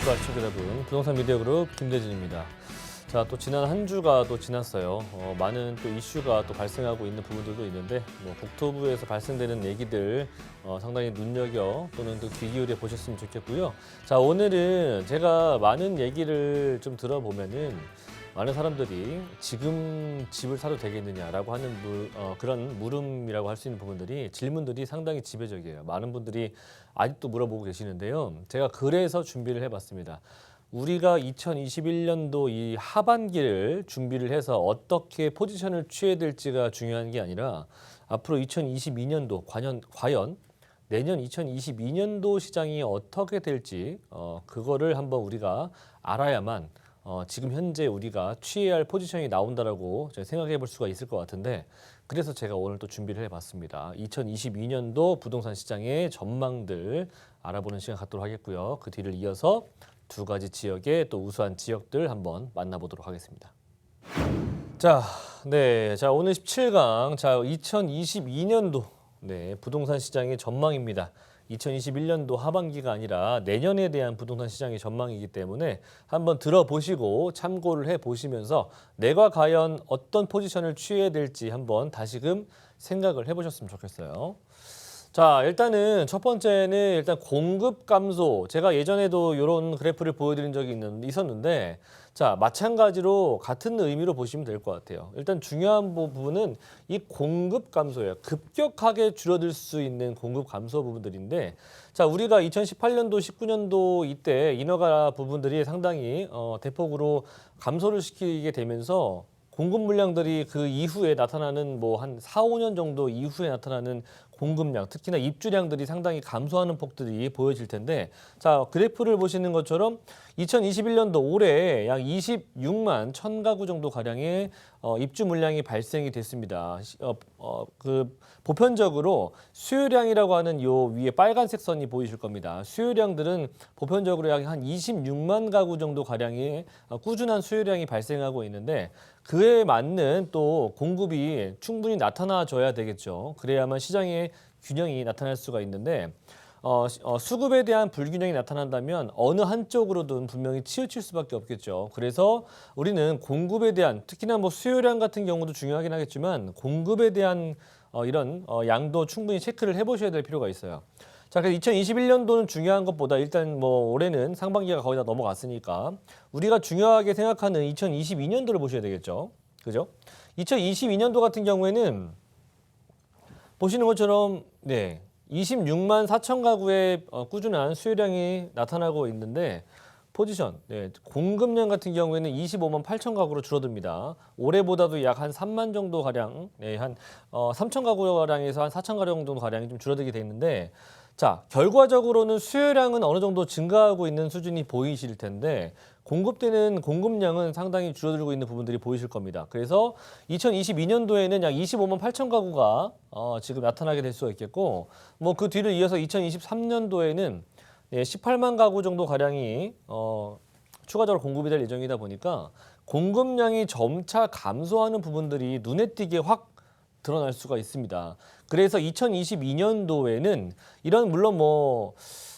안녕하십니까 시청자 여러분, 부동산 미디어 그룹 김대진입니다. 자, 또 지난 한 주가 또 지났어요. 많은 또 이슈가 또 발생하고 있는 부분들도 있는데 국토부에서 발생되는 얘기들 상당히 눈여겨 또는 또 귀 기울여 보셨으면 좋겠고요. 자, 오늘은 제가 많은 얘기를 좀 들어보면은 많은 사람들이 지금 집을 사도 되겠느냐라고 하는 그런 물음이라고 할 수 있는 부분들이 질문들이 상당히 지배적이에요. 많은 분들이 아직도 물어보고 계시는데요. 제가 그래서 준비를 해봤습니다. 우리가 2021년도 이 하반기를 준비를 해서 어떻게 포지션을 취해야 될지가 중요한 게 아니라 앞으로 2022년도 과연 내년 2022년도 시장이 어떻게 될지 그거를 한번 우리가 알아야만 지금 현재 우리가 취해야 할 포지션이 나온다라고 생각해 볼 수가 있을 것 같은데, 그래서 제가 오늘 또 준비를 해봤습니다. 2022년도 부동산 시장의 전망들 알아보는 시간 갖도록 하겠고요. 그 뒤를 이어서 두 가지 지역의 또 우수한 지역들 한번 만나보도록 하겠습니다. 자, 오늘 17강, 2022년도 부동산 시장의 전망입니다. 2021년도 하반기가 아니라 내년에 대한 부동산 시장의 전망이기 때문에 한번 들어보시고 참고를 해보시면서 내가 과연 어떤 포지션을 취해야 될지 한번 다시금 생각을 해보셨으면 좋겠어요. 자, 일단은 첫 번째는 일단 공급 감소. 제가 예전에도 이런 그래프를 보여드린 적이 있었는데, 자, 마찬가지로 같은 의미로 보시면 될 것 같아요. 일단 중요한 부분은 이 공급 감소예요. 급격하게 줄어들 수 있는 공급 감소 부분들인데, 자, 우리가 2018년도, 19년도 이때 인허가 부분들이 상당히 대폭으로 감소를 시키게 되면서 공급 물량들이 그 이후에 나타나는 한 4, 5년 정도 이후에 나타나는 공급량, 특히나 입주량들이 상당히 감소하는 폭들이 보여질 텐데, 자, 그래프를 보시는 것처럼 2021년도 올해 약 26만 1,000가구 정도 가량의 입주 물량이 발생이 됐습니다. 보편적으로 수요량이라고 하는 요 위에 빨간색 선이 보이실 겁니다. 수요량들은 보편적으로 약 한 26만 가구 정도 가량의 꾸준한 수요량이 발생하고 있는데, 그에 맞는 또 공급이 충분히 나타나줘야 되겠죠. 그래야만 시장의 균형이 나타날 수가 있는데, 수급에 대한 불균형이 나타난다면 어느 한쪽으로든 분명히 치우칠 수밖에 없겠죠. 그래서 우리는 공급에 대한, 특히나 수요량 같은 경우도 중요하긴 하겠지만 공급에 대한 이런 양도 충분히 체크를 해보셔야 될 필요가 있어요. 자, 그래서 2021년도는 중요한 것보다 일단 올해는 상반기가 거의 다 넘어갔으니까 우리가 중요하게 생각하는 2022년도를 보셔야 되겠죠. 그죠? 2022년도 같은 경우에는 보시는 것처럼 26만 4천 가구의 꾸준한 수요량이 나타나고 있는데, 포지션, 공급량 같은 경우에는 25만 8천 가구로 줄어듭니다. 올해보다도 약 한 3만 정도 가량, 한 3천 가구 가량에서 한 4천 가구 정도 가량이 좀 줄어들게 돼 있는데, 자, 결과적으로는 수요량은 어느 정도 증가하고 있는 수준이 보이실 텐데 공급되는 공급량은 상당히 줄어들고 있는 부분들이 보이실 겁니다. 그래서 2022년도에는 약 25만 8천 가구가 지금 나타나게 될 수가 있겠고, 그 뒤를 이어서 2023년도에는 18만 가구 정도 가량이 추가적으로 공급이 될 예정이다 보니까 공급량이 점차 감소하는 부분들이 눈에 띄게 확 드러날 수가 있습니다. 그래서 2022년도에는 이런 물론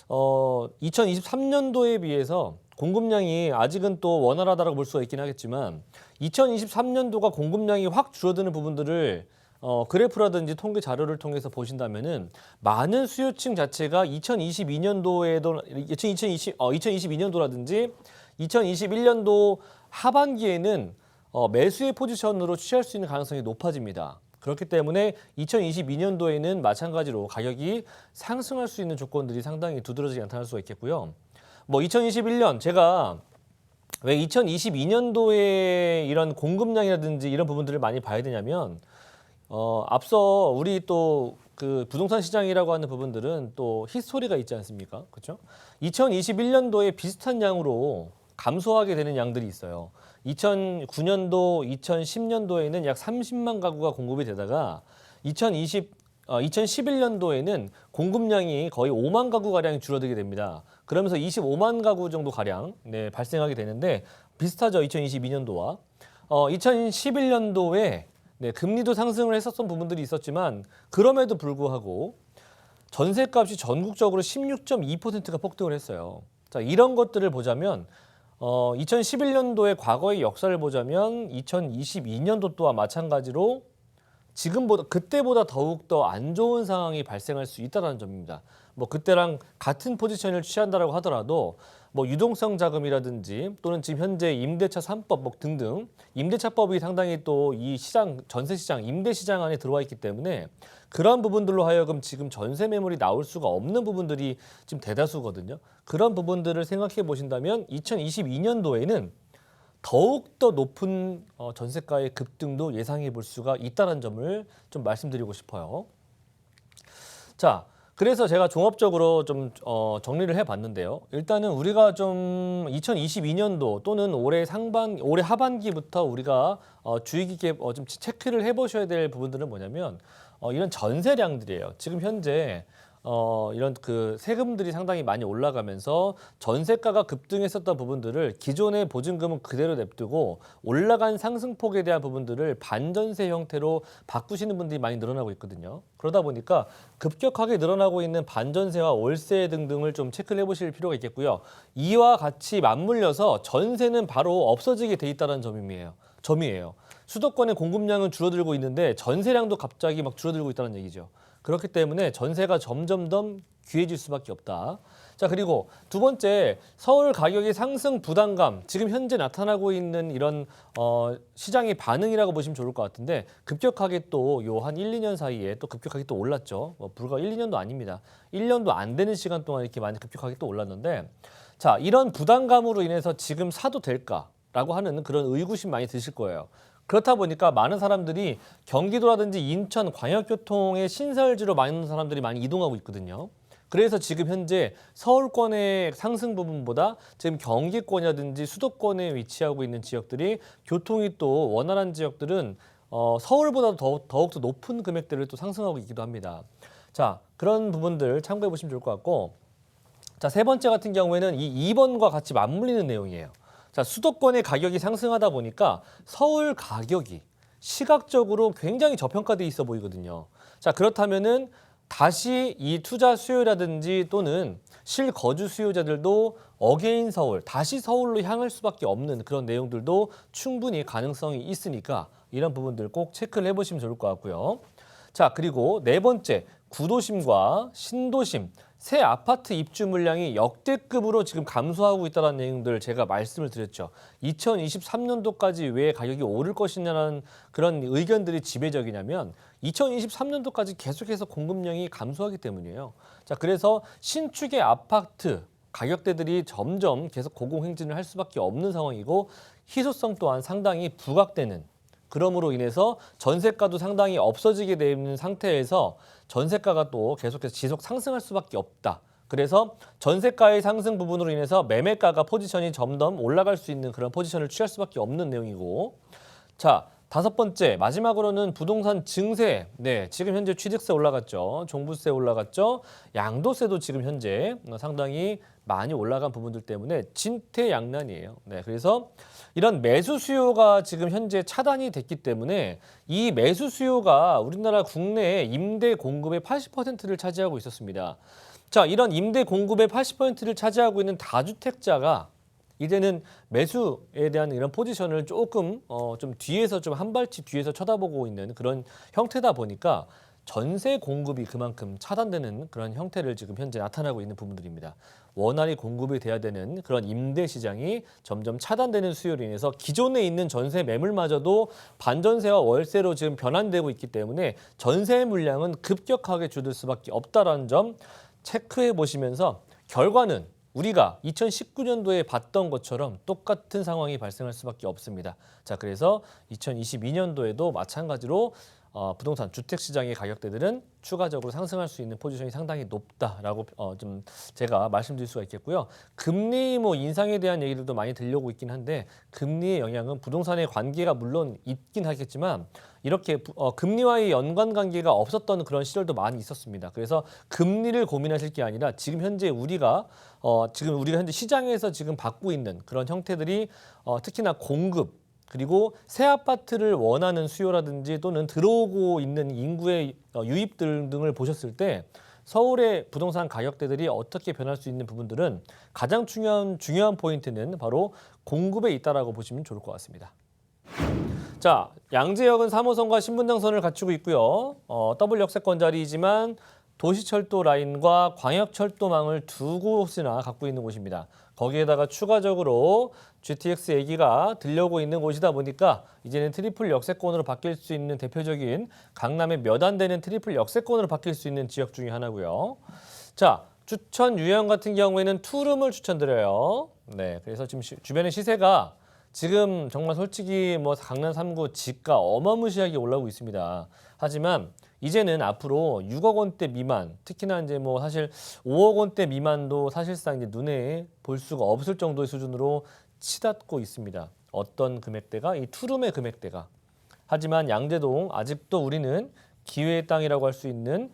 2023년도에 비해서 공급량이 아직은 또 원활하다고 볼 수가 있긴 하겠지만 2023년도가 공급량이 확 줄어드는 부분들을 그래프라든지 통계 자료를 통해서 보신다면은 많은 수요층 자체가 2022년도라든지 2021년도 하반기에는 매수의 포지션으로 취할 수 있는 가능성이 높아집니다. 그렇기 때문에 2022년도에는 마찬가지로 가격이 상승할 수 있는 조건들이 상당히 두드러지게 나타날 수가 있겠고요. 2021년 제가 왜 2022년도에 이런 공급량이라든지 이런 부분들을 많이 봐야 되냐면 앞서 우리 또 그 부동산 시장이라고 하는 부분들은 또 히스토리가 있지 않습니까? 그렇죠? 2021년도에 비슷한 양으로 감소하게 되는 양들이 있어요. 2009년도, 2010년도에는 약 30만 가구가 공급이 되다가 2011년도에는 공급량이 거의 5만 가구 가량이 줄어들게 됩니다. 그러면서 25만 가구 정도 가량 발생하게 되는데 비슷하죠. 2022년도와 2011년도에 금리도 상승을 했었던 부분들이 있었지만 그럼에도 불구하고 전세값이 전국적으로 16.2%가 폭등을 했어요. 자, 이런 것들을 보자면 2011년도의 과거의 역사를 보자면 2022년도 또한 마찬가지로 지금보다 그때보다 더욱 더 안 좋은 상황이 발생할 수 있다는 점입니다. 뭐 그때랑 같은 포지션을 취한다라고 하더라도 뭐 유동성 자금이라든지 또는 지금 현재 임대차 3법 뭐 등등 임대차법이 상당히 또 이 시장 전세 시장 임대 시장 안에 들어와 있기 때문에 그런 부분들로 하여금 지금 전세 매물이 나올 수가 없는 부분들이 지금 대다수거든요. 그런 부분들을 생각해 보신다면 2022년도에는 더욱 더 높은 전세가의 급등도 예상해 볼 수가 있다는 점을 좀 말씀드리고 싶어요. 자, 그래서 제가 종합적으로 좀 정리를 해봤는데요. 일단은 우리가 좀 2022년도 또는 올해 하반기부터 우리가 주의 깊게 좀 체크를 해보셔야 될 부분들은 뭐냐면 이런 전세량들이에요. 지금 현재 이런 그 세금들이 상당히 많이 올라가면서 전세가가 급등했었던 부분들을 기존의 보증금은 그대로 냅두고 올라간 상승폭에 대한 부분들을 반전세 형태로 바꾸시는 분들이 많이 늘어나고 있거든요. 그러다 보니까 급격하게 늘어나고 있는 반전세와 월세 등등을 좀 체크를 해보실 필요가 있겠고요. 이와 같이 맞물려서 전세는 바로 없어지게 돼 있다는 점이에요. 수도권의 공급량은 줄어들고 있는데 전세량도 갑자기 막 줄어들고 있다는 얘기죠. 그렇기 때문에 전세가 점점 더 귀해질 수밖에 없다. 자, 그리고 두 번째, 서울 가격의 상승 부담감, 지금 현재 나타나고 있는 이런 시장의 반응이라고 보시면 좋을 것 같은데 급격하게 또 요 한 1, 2년 사이에 또 급격하게 또 올랐죠. 불과 1, 2년도 아닙니다. 1년도 안 되는 시간 동안 이렇게 많이 급격하게 또 올랐는데 자, 이런 부담감으로 인해서 지금 사도 될까라고 하는 그런 의구심 많이 드실 거예요. 그렇다 보니까 많은 사람들이 경기도라든지 인천 광역교통의 신설지로 많은 사람들이 많이 이동하고 있거든요. 그래서 지금 현재 서울권의 상승 부분보다 지금 경기권이라든지 수도권에 위치하고 있는 지역들이 교통이 또 원활한 지역들은 서울보다 더욱더 높은 금액들을 또 상승하고 있기도 합니다. 자, 그런 부분들 참고해 보시면 좋을 것 같고, 자, 세 번째 같은 경우에는 이 2번과 같이 맞물리는 내용이에요. 자, 수도권의 가격이 상승하다 보니까 서울 가격이 시각적으로 굉장히 저평가돼 있어 보이거든요. 자, 그렇다면은 다시 이 투자 수요라든지 또는 실거주 수요자들도 어게인 서울, 다시 서울로 향할 수밖에 없는 그런 내용들도 충분히 가능성이 있으니까 이런 부분들 꼭 체크를 해보시면 좋을 것 같고요. 자, 그리고 네 번째, 구도심과 신도심, 새 아파트 입주 물량이 역대급으로 지금 감소하고 있다는 내용들 제가 말씀을 드렸죠. 2023년도까지 왜 가격이 오를 것이냐는 그런 의견들이 지배적이냐면 2023년도까지 계속해서 공급량이 감소하기 때문이에요. 자, 그래서 신축의 아파트 가격대들이 점점 계속 고공행진을 할 수밖에 없는 상황이고 희소성 또한 상당히 부각되는, 그러므로 인해서 전세가도 상당히 없어지게 되는 상태에서 전세가가 또 계속해서 지속 상승할 수밖에 없다. 그래서 전세가의 상승 부분으로 인해서 매매가가 포지션이 점점 올라갈 수 있는 그런 포지션을 취할 수밖에 없는 내용이고, 자, 다섯 번째, 마지막으로는 부동산 증세. 네, 지금 현재 취득세 올라갔죠. 종부세 올라갔죠. 양도세도 지금 현재 상당히 많이 올라간 부분들 때문에 진퇴양난이에요. 네, 그래서 이런 매수 수요가 지금 현재 차단이 됐기 때문에 이 매수 수요가 우리나라 국내 임대 공급의 80%를 차지하고 있었습니다. 자, 이런 임대 공급의 80%를 차지하고 있는 다주택자가 이제는 매수에 대한 이런 포지션을 조금 좀 뒤에서 좀 한 발치 뒤에서 쳐다보고 있는 그런 형태다 보니까 전세 공급이 그만큼 차단되는 그런 형태를 지금 현재 나타나고 있는 부분들입니다. 원활히 공급이 돼야 되는 그런 임대 시장이 점점 차단되는 수요로 인해서 기존에 있는 전세 매물마저도 반전세와 월세로 지금 변환되고 있기 때문에 전세 물량은 급격하게 줄을 수밖에 없다라는 점 체크해 보시면서 결과는 우리가 2019년도에 봤던 것처럼 똑같은 상황이 발생할 수밖에 없습니다. 자, 그래서 2022년도에도 마찬가지로 부동산 주택시장의 가격대들은 추가적으로 상승할 수 있는 포지션이 상당히 높다라고 좀 제가 말씀드릴 수가 있겠고요. 금리 인상에 대한 얘기들도 많이 들려오고 있긴 한데 금리의 영향은 부동산의 관계가 물론 있긴 하겠지만 이렇게 금리와의 연관 관계가 없었던 그런 시절도 많이 있었습니다. 그래서 금리를 고민하실 게 아니라 지금 현재 우리가 현재 시장에서 지금 받고 있는 그런 형태들이 특히나 공급 그리고 새 아파트를 원하는 수요라든지 또는 들어오고 있는 인구의 유입 등을 보셨을 때 서울의 부동산 가격대들이 어떻게 변할 수 있는 부분들은 가장 중요한 포인트는 바로 공급에 있다라고 보시면 좋을 것 같습니다. 자, 양재역은 3호선과 신분당선을 갖추고 있고요. 더블 역세권 자리이지만 도시철도 라인과 광역철도망을 두 곳이나 갖고 있는 곳입니다. 거기에다가 추가적으로 GTX 얘기가 들려오고 있는 곳이다 보니까 이제는 트리플 역세권으로 바뀔 수 있는 대표적인 강남의 몇 안 되는 트리플 역세권으로 바뀔 수 있는 지역 중에 하나고요. 자, 추천 유형 같은 경우에는 투룸을 추천드려요. 네, 그래서 지금 주변의 시세가 지금 정말 솔직히 뭐 강남 3구 지가 어마무시하게 올라오고 있습니다. 하지만 이제는 앞으로 6억 원대 미만, 특히나 이제 뭐 사실 5억 원대 미만도 사실상 이제 눈에 볼 수가 없을 정도의 수준으로 치닫고 있습니다. 어떤 금액대가? 이 투룸의 금액대가. 하지만 양재동 아직도 우리는 기회의 땅이라고 할 수 있는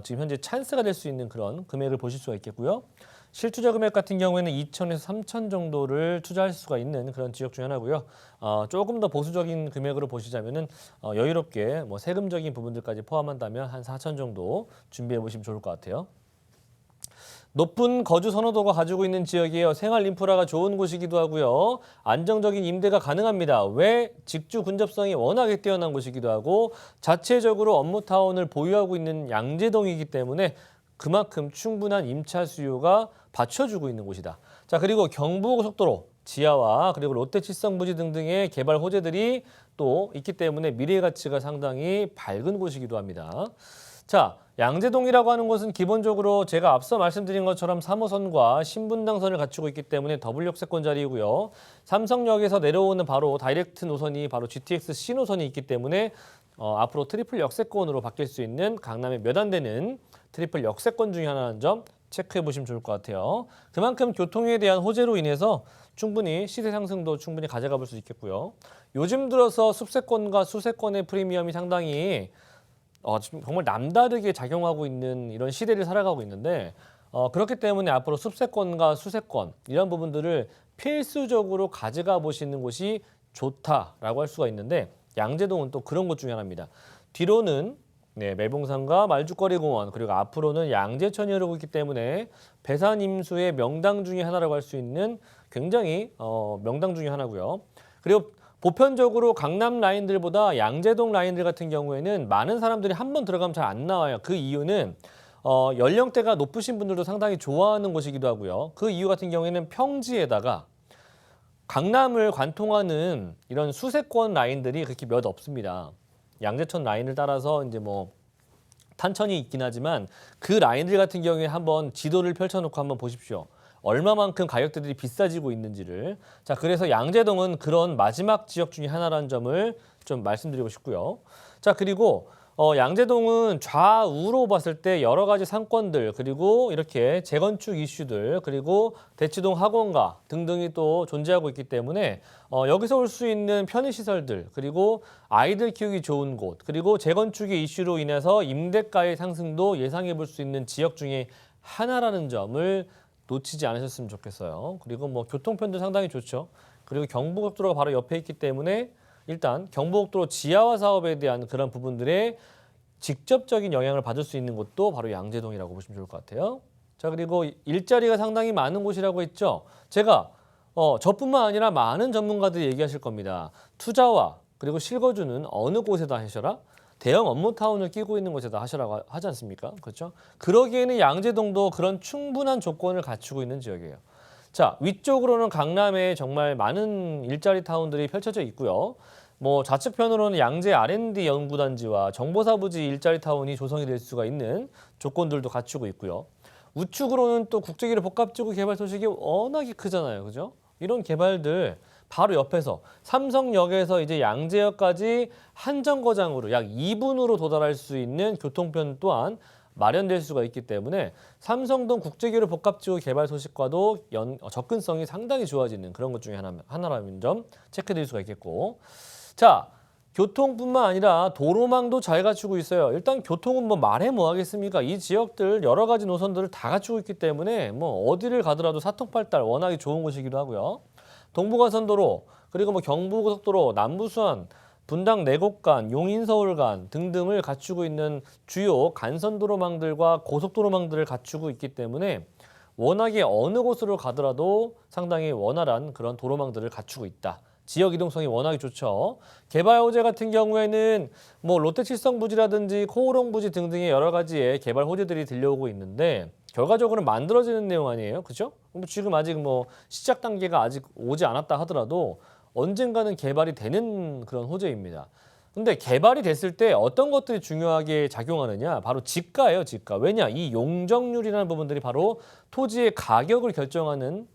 지금 현재 찬스가 될 수 있는 그런 금액을 보실 수가 있겠고요. 실투자 금액 같은 경우에는 2천에서 3천 정도를 투자할 수가 있는 그런 지역 중 하나고요. 조금 더 보수적인 금액으로 보시자면은 여유롭게 뭐 세금적인 부분들까지 포함한다면 한 4천 정도 준비해 보시면 좋을 것 같아요. 높은 거주 선호도가 가지고 있는 지역이에요. 생활 인프라가 좋은 곳이기도 하고요. 안정적인 임대가 가능합니다. 왜? 직주 근접성이 워낙에 뛰어난 곳이기도 하고 자체적으로 업무타운을 보유하고 있는 양재동이기 때문에 그만큼 충분한 임차 수요가 받쳐주고 있는 곳이다. 자, 그리고 경부고속도로, 지하와 그리고 롯데칠성부지 등등의 개발 호재들이 또 있기 때문에 미래 가치가 상당히 밝은 곳이기도 합니다. 자, 양재동이라고 하는 곳은 기본적으로 제가 앞서 말씀드린 것처럼 3호선과 신분당선을 갖추고 있기 때문에 더블 역세권 자리이고요. 삼성역에서 내려오는 바로 다이렉트 노선이 바로 GTX C 노선이 있기 때문에 앞으로 트리플 역세권으로 바뀔 수 있는 강남의 몇 안 되는 트리플 역세권 중에 하나라는 점 체크해 보시면 좋을 것 같아요. 그만큼 교통에 대한 호재로 인해서 충분히 시세 상승도 충분히 가져가 볼 수 있겠고요. 요즘 들어서 숲세권과 수세권의 프리미엄이 상당히 지금 정말 남다르게 작용하고 있는 이런 시대를 살아가고 있는데 그렇기 때문에 앞으로 숲세권과 수세권 이런 부분들을 필수적으로 가져가 보시는 곳이 좋다라고 할 수가 있는데 양재동은 또 그런 곳 중에 하나입니다. 뒤로는 매봉산과 말죽거리공원 그리고 앞으로는 양재천이 흐르고 있기 때문에 배산 임수의 명당 중에 하나라고 할 수 있는 굉장히 명당 중에 하나고요. 그리고 보편적으로 강남 라인들보다 양재동 라인들 같은 경우에는 많은 사람들이 한 번 들어가면 잘 안 나와요. 그 이유는 연령대가 높으신 분들도 상당히 좋아하는 곳이기도 하고요. 그 이유 같은 경우에는 평지에다가 강남을 관통하는 이런 수세권 라인들이 그렇게 몇 없습니다. 양재천 라인을 따라서 이제 뭐 탄천이 있긴 하지만 그 라인들 같은 경우에 한번 지도를 펼쳐놓고 한번 보십시오. 얼마만큼 가격대들이 비싸지고 있는지를. 자, 그래서 양재동은 그런 마지막 지역 중에 하나라는 점을 좀 말씀드리고 싶고요. 자, 그리고 양재동은 좌우로 봤을 때 여러 가지 상권들 그리고 이렇게 재건축 이슈들 그리고 대치동 학원가 등등이 또 존재하고 있기 때문에 여기서 올 수 있는 편의시설들 그리고 아이들 키우기 좋은 곳 그리고 재건축의 이슈로 인해서 임대가의 상승도 예상해 볼 수 있는 지역 중에 하나라는 점을 놓치지 않으셨으면 좋겠어요. 그리고 뭐 교통편도 상당히 좋죠. 그리고 경부고속도로가 바로 옆에 있기 때문에 일단 경부고속도로 지하화 사업에 대한 그런 부분들에 직접적인 영향을 받을 수 있는 곳도 바로 양재동이라고 보시면 좋을 것 같아요. 자, 그리고 일자리가 상당히 많은 곳이라고 했죠. 제가 저뿐만 아니라 많은 전문가들이 얘기하실 겁니다. 투자와 그리고 실거주는 어느 곳에다 하셔라? 대형 업무타운을 끼고 있는 곳에다 하시라고 하지 않습니까? 그렇죠? 그러기에는 양재동도 그런 충분한 조건을 갖추고 있는 지역이에요. 자, 위쪽으로는 강남에 정말 많은 일자리 타운들이 펼쳐져 있고요. 뭐 좌측편으로는 양재 R&D 연구단지와 정보사부지 일자리 타운이 조성이 될 수가 있는 조건들도 갖추고 있고요. 우측으로는 또 국제기록 복합지구 개발 소식이 워낙에 크잖아요. 그죠? 이런 개발들 바로 옆에서 삼성역에서 이제 양재역까지 한 정거장으로 약 2분으로 도달할 수 있는 교통편 또한 마련될 수가 있기 때문에 삼성동 국제기록 복합지구 개발 소식과도 접근성이 상당히 좋아지는 그런 것 중에 하나라는 점 체크드릴 수가 있겠고. 자, 교통뿐만 아니라 도로망도 잘 갖추고 있어요. 일단 교통은 뭐 말해 뭐 하겠습니까? 이 지역들 여러 가지 노선들을 다 갖추고 있기 때문에 뭐 어디를 가더라도 사통팔달 워낙에 좋은 곳이기도 하고요. 동부간선도로 그리고 뭐 경부고속도로, 남부순환 분당 내곡간, 용인서울간 등등을 갖추고 있는 주요 간선도로망들과 고속도로망들을 갖추고 있기 때문에 워낙에 어느 곳으로 가더라도 상당히 원활한 그런 도로망들을 갖추고 있다. 지역 이동성이 워낙에 좋죠. 개발 호재 같은 경우에는 뭐 롯데칠성부지라든지 코오롱부지 등등의 여러 가지의 개발 호재들이 들려오고 있는데 결과적으로 만들어지는 내용 아니에요, 그죠? 지금 아직 뭐 시작 단계가 아직 오지 않았다 하더라도 언젠가는 개발이 되는 그런 호재입니다. 근데 개발이 됐을 때 어떤 것들이 중요하게 작용하느냐? 바로 지가예요, 지가. 왜냐? 이 용적률이라는 부분들이 바로 토지의 가격을 결정하는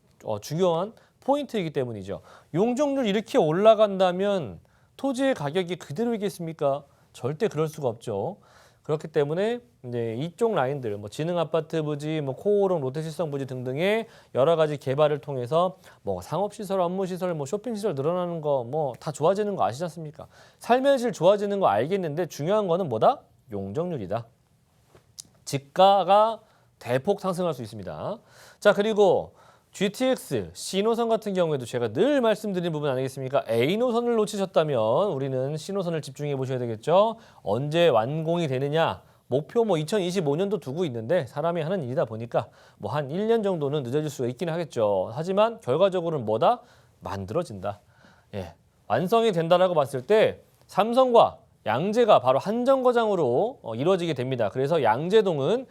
중요한 포인트이기 때문이죠. 용적률 이렇게 올라간다면 토지의 가격이 그대로이겠습니까? 절대 그럴 수가 없죠. 그렇기 때문에 이제 이쪽 라인들, 뭐 지능 아파트 부지, 뭐 코오롱, 롯데칠성 부지 등등의 여러 가지 개발을 통해서 뭐 상업시설, 업무시설, 뭐 쇼핑시설 늘어나는 거 뭐 다 좋아지는 거 아시지 않습니까? 삶의 질 좋아지는 거 알겠는데 중요한 거는 뭐다? 용적률이다. 지가가 대폭 상승할 수 있습니다. 자, 그리고 GTX, C노선 같은 경우에도 제가 늘 말씀드린 부분 아니겠습니까? A노선을 놓치셨다면 우리는 C노선을 집중해 보셔야 되겠죠. 언제 완공이 되느냐? 목표 뭐 2025년도 두고 있는데 사람이 하는 일이다 보니까 뭐 한 1년 정도는 늦어질 수가 있긴 하겠죠. 하지만 결과적으로는 뭐다? 만들어진다. 예, 완성이 된다라고 봤을 때 삼성과 양재가 바로 한 정거장으로 이루어지게 됩니다. 그래서 양재동은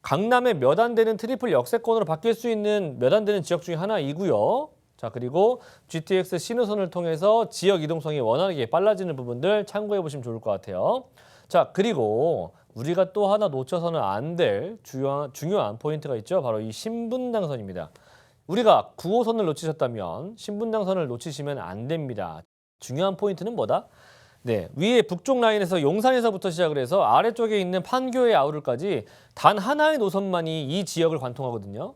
강남의 몇 안 되는 트리플 역세권으로 바뀔 수 있는 몇 안 되는 지역 중에 하나이고요. 자, 그리고 GTX 신호선을 통해서 지역 이동성이 원활하게 빨라지는 부분들 참고해 보시면 좋을 것 같아요. 자, 그리고 우리가 또 하나 놓쳐서는 안 될 중요한 포인트가 있죠. 바로 이 신분당선입니다. 우리가 9호선을 놓치셨다면 신분당선을 놓치시면 안 됩니다. 중요한 포인트는 뭐다? 네, 위에 북쪽 라인에서 용산에서부터 시작을 해서 아래쪽에 있는 판교의 아우르까지 단 하나의 노선만이 이 지역을 관통하거든요.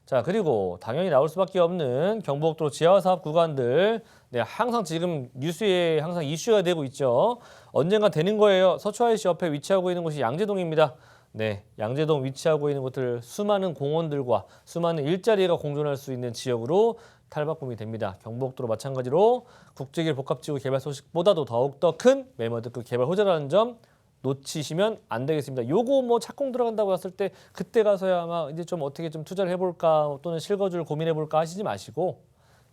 자, 그리고 당연히 나올 수밖에 없는 경부고속도로 지하화 사업 구간들. 네, 항상 지금 뉴스에 항상 이슈가 되고 있죠. 언젠가 되는 거예요. 서초IC 옆에 위치하고 있는 곳이 양재동입니다. 네, 양재동 위치하고 있는 곳들 수많은 공원들과 수많은 일자리가 공존할 수 있는 지역으로 탈바꿈이 됩니다. 경부고속도로 마찬가지로 국제길 복합지구 개발 소식보다도 더욱더 큰 매머드급 개발 호재라는 점 놓치시면 안 되겠습니다. 요거 뭐 착공 들어간다고 했을 때 그때 가서야 아마 이제 좀 어떻게 좀 투자를 해볼까 또는 실거주를 고민해볼까 하시지 마시고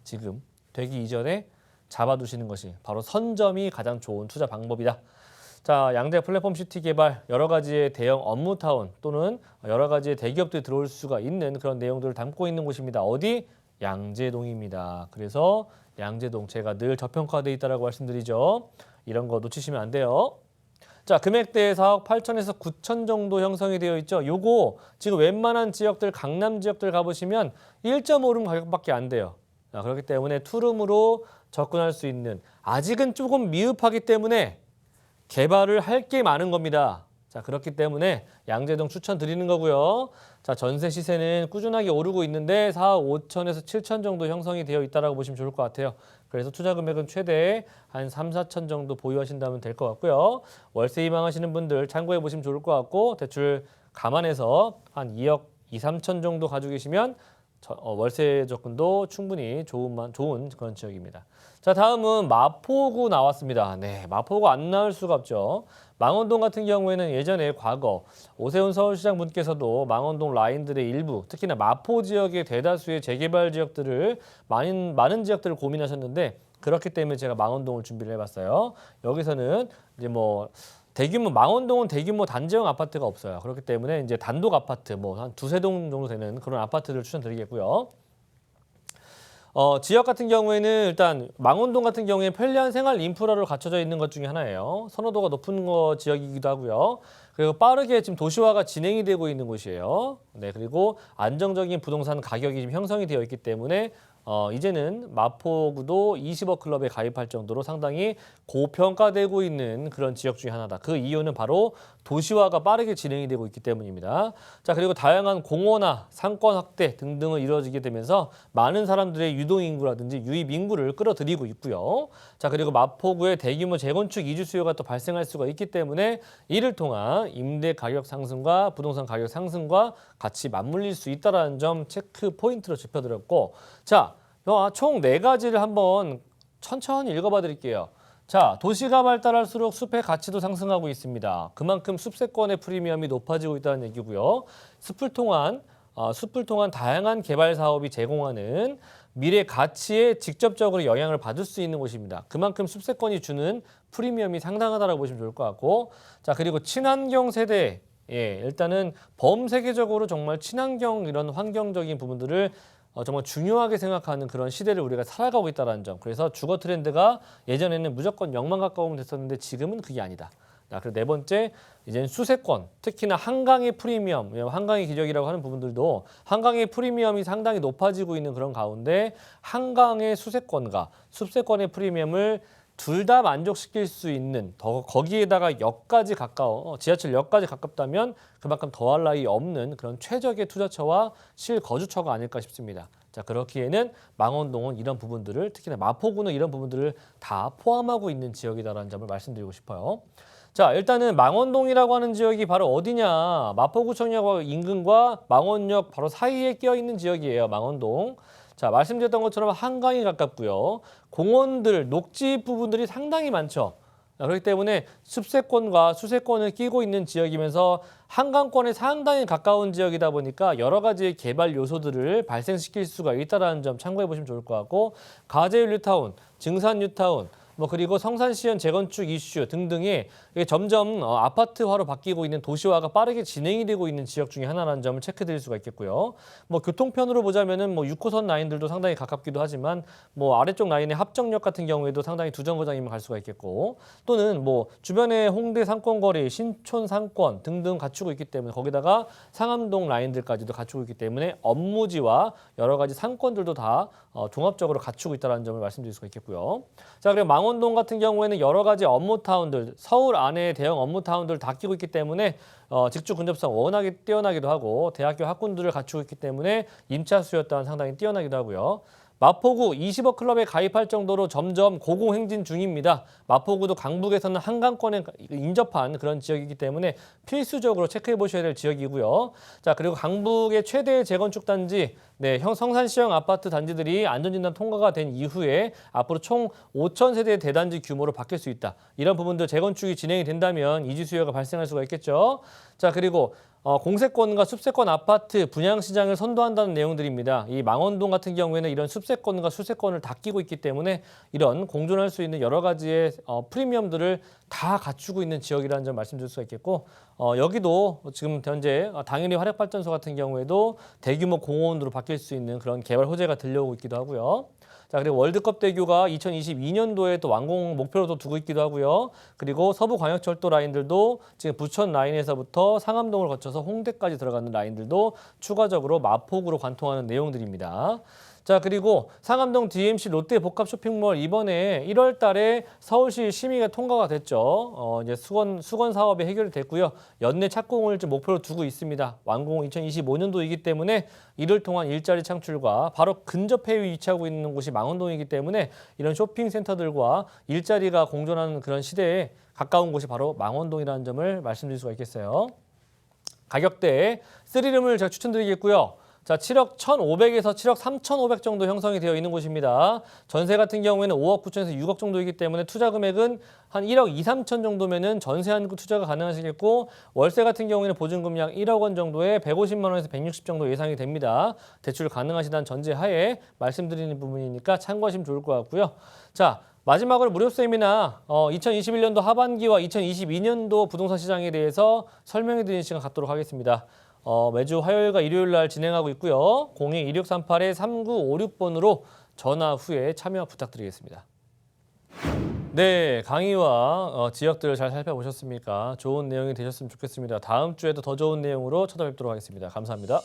지금 되기 이전에 잡아두시는 것이 바로 선점이 가장 좋은 투자 방법이다. 자, 양재 플랫폼 시티 개발, 여러 가지의 대형 업무타운 또는 여러 가지의 대기업들이 들어올 수가 있는 그런 내용들을 담고 있는 곳입니다. 어디? 양재동입니다. 그래서 양재동 제가 늘 저평가되어 있다고 말씀드리죠. 이런 거 놓치시면 안 돼요. 자, 금액대 4억 8천에서 9천 정도 형성이 되어 있죠. 요거 지금 웬만한 지역들, 강남 지역들 가보시면 1.5룸 가격밖에 안 돼요. 자, 그렇기 때문에 투룸으로 접근할 수 있는 아직은 조금 미흡하기 때문에 개발을 할 게 많은 겁니다. 자, 그렇기 때문에 양재동 추천드리는 거고요. 자, 전세 시세는 꾸준하게 오르고 있는데 4억 5천에서 7천 정도 형성이 되어 있다고 보시면 좋을 것 같아요. 그래서 투자 금액은 최대 한 3, 4천 정도 보유하신다면 될 것 같고요. 월세 희망하시는 분들 참고해 보시면 좋을 것 같고 대출 감안해서 한 2억 2, 3천 정도 가지고 계시면 월세 접근도 충분히 좋은 그런 지역입니다. 자, 다음은 마포구 나왔습니다. 네, 마포구 안 나올 수가 없죠. 망원동 같은 경우에는 예전에 과거 오세훈 서울시장 분께서도 망원동 라인들의 일부, 특히나 마포 지역의 대다수의 재개발 지역들을 많은 지역들을 고민하셨는데 그렇기 때문에 제가 망원동을 준비를 해봤어요. 여기서는 이제 뭐 망원동은 대규모 단지형 아파트가 없어요. 그렇기 때문에 이제 단독 아파트 뭐 한 두세 동 정도 되는 그런 아파트를 추천드리겠고요. 지역 같은 경우에는 일단 망원동 같은 경우에 편리한 생활 인프라로 갖춰져 있는 것 중에 하나예요. 선호도가 높은 지역이기도 하고요. 그리고 빠르게 지금 도시화가 진행이 되고 있는 곳이에요. 네, 그리고 안정적인 부동산 가격이 지금 형성이 되어 있기 때문에 이제는 마포구도 20억 클럽에 가입할 정도로 상당히 고평가되고 있는 그런 지역 중에 하나다. 그 이유는 바로 도시화가 빠르게 진행이 되고 있기 때문입니다. 자, 그리고 다양한 공원화, 상권 확대 등등을 이루어지게 되면서 많은 사람들의 유동인구라든지 유입인구를 끌어들이고 있고요. 자, 그리고 마포구의 대규모 재건축 이주 수요가 또 발생할 수가 있기 때문에 이를 통한 임대 가격 상승과 부동산 가격 상승과 같이 맞물릴 수 있다는 점 체크 포인트로 짚어드렸고, 자, 총 4가지를 한번 천천히 읽어봐 드릴게요. 자, 도시가 발달할수록 숲의 가치도 상승하고 있습니다. 그만큼 숲세권의 프리미엄이 높아지고 있다는 얘기고요. 숲을 통한 다양한 개발 사업이 제공하는 미래 가치에 직접적으로 영향을 받을 수 있는 곳입니다. 그만큼 숲세권이 주는 프리미엄이 상당하다고 보시면 좋을 것 같고, 자, 그리고 친환경 세대, 일단은 범세계적으로 정말 친환경 이런 환경적인 부분들을 정말 중요하게 생각하는 그런 시대를 우리가 살아가고 있다는 점. 그래서 주거 트렌드가 예전에는 무조건 0만 가까우면 됐었는데 지금은 그게 아니다. 그리고 네 번째, 이제는 수세권, 특히나 한강의 프리미엄, 한강의 기적이라고 하는 부분들도 한강의 프리미엄이 상당히 높아지고 있는 그런 가운데 한강의 수세권과 숲세권의 프리미엄을 둘 다 만족시킬 수 있는 거기에다가 역까지 가까워 지하철역까지 가깝다면 그만큼 더할 나위 없는 그런 최적의 투자처와 실거주처가 아닐까 싶습니다. 자, 그렇기에는 망원동은 이런 부분들을 특히나 마포구는 이런 부분들을 다 포함하고 있는 지역이다라는 점을 말씀드리고 싶어요. 자, 일단은 망원동이라고 하는 지역이 바로 어디냐? 마포구청역 인근과 망원역 바로 사이에 끼어 있는 지역이에요. 망원동. 자, 말씀드렸던 것처럼 한강이 가깝고요. 공원들, 녹지 부분들이 상당히 많죠. 그렇기 때문에 숲세권과 수세권을 끼고 있는 지역이면서 한강권에 상당히 가까운 지역이다 보니까 여러 가지 개발 요소들을 발생시킬 수가 있다는 점 참고해 보시면 좋을 것 같고, 가재일 뉴타운, 증산 뉴타운, 그리고 성산시현 재건축 이슈 등등이 점점 아파트화로 바뀌고 있는 도시화가 빠르게 진행이 되고 있는 지역 중에 하나라는 점을 체크드릴 수가 있겠고요. 교통편으로 보자면은 6호선 라인들도 상당히 가깝기도 하지만 아래쪽 라인의 합정역 같은 경우에도 상당히 두 정거장이면 갈 수가 있겠고, 또는 주변에 홍대 상권거리, 신촌 상권 등등 갖추고 있기 때문에 거기다가 상암동 라인들까지도 갖추고 있기 때문에 업무지와 여러 가지 상권들도 다 종합적으로 갖추고 있다는 점을 말씀드릴 수가 있겠고요. 자, 그리고 망원동 같은 경우에는 여러 가지 업무타운들, 서울 안에 대형 업무타운들 다 끼고 있기 때문에 직주 근접성 워낙에 뛰어나기도 하고 대학교 학군들을 갖추고 있기 때문에 임차 수요 또한 상당히 뛰어나기도 하고요. 마포구 20억 클럽에 가입할 정도로 점점 고공행진 중입니다. 마포구도 강북에서는 한강권에 인접한 그런 지역이기 때문에 필수적으로 체크해 보셔야 될 지역이고요. 자, 그리고 강북의 최대 재건축 단지, 성산시형 아파트 단지들이 안전진단 통과가 된 이후에 앞으로 총 5,000세대 대단지 규모로 바뀔 수 있다. 이런 부분들 재건축이 진행이 된다면 이주 수요가 발생할 수가 있겠죠. 자, 그리고 공세권과 숲세권 아파트 분양시장을 선도한다는 내용들입니다. 이 망원동 같은 경우에는 이런 숲세권과 수세권을 다 끼고 있기 때문에 이런 공존할 수 있는 여러 가지의 프리미엄들을 다 갖추고 있는 지역이라는 점 말씀드릴 수가 있겠고, 여기도 지금 현재 당연히 화력발전소 같은 경우에도 대규모 공원으로 바뀔 수 있는 그런 개발 호재가 들려오고 있기도 하고요. 자, 그리고 월드컵 대교가 2022년도에 또 완공 목표로 또 두고 있기도 하고요. 그리고 서부광역철도 라인들도 지금 부천 라인에서부터 상암동을 거쳐서 홍대까지 들어가는 라인들도 추가적으로 마포구로 관통하는 내용들입니다. 자, 그리고 상암동 DMC 롯데 복합 쇼핑몰 이번에 1월 달에 서울시 심의가 통과가 됐죠. 이제 수건 사업이 해결이 됐고요. 연내 착공을 목표로 두고 있습니다. 완공은 2025년도이기 때문에 이를 통한 일자리 창출과 바로 근접해 위치하고 있는 곳이 망원동이기 때문에 이런 쇼핑센터들과 일자리가 공존하는 그런 시대에 가까운 곳이 바로 망원동이라는 점을 말씀드릴 수가 있겠어요. 가격대 3룸을 제가 추천드리겠고요. 자, 7억 1,500에서 7억 3,500 정도 형성이 되어 있는 곳입니다. 전세 같은 경우에는 5억 9천에서 6억 정도이기 때문에 투자 금액은 한 1억 2, 3천 정도면은 전세 한구 투자가 가능하시겠고, 월세 같은 경우에는 보증금 약 1억 원 정도에 150만 원에서 160 정도 예상이 됩니다. 대출 가능하시다는 전제하에 말씀드리는 부분이니까 참고하시면 좋을 것 같고요. 자, 마지막으로 무료 세미나 2021년도 하반기와 2022년도 부동산 시장에 대해서 설명해 드리는 시간 갖도록 하겠습니다. 매주 화요일과 일요일 날 진행하고 있고요. 02-2638-3956번으로 전화 후에 참여 부탁드리겠습니다. 네, 강의와 지역들을 잘 살펴보셨습니까? 좋은 내용이 되셨으면 좋겠습니다. 다음 주에도 더 좋은 내용으로 찾아뵙도록 하겠습니다. 감사합니다.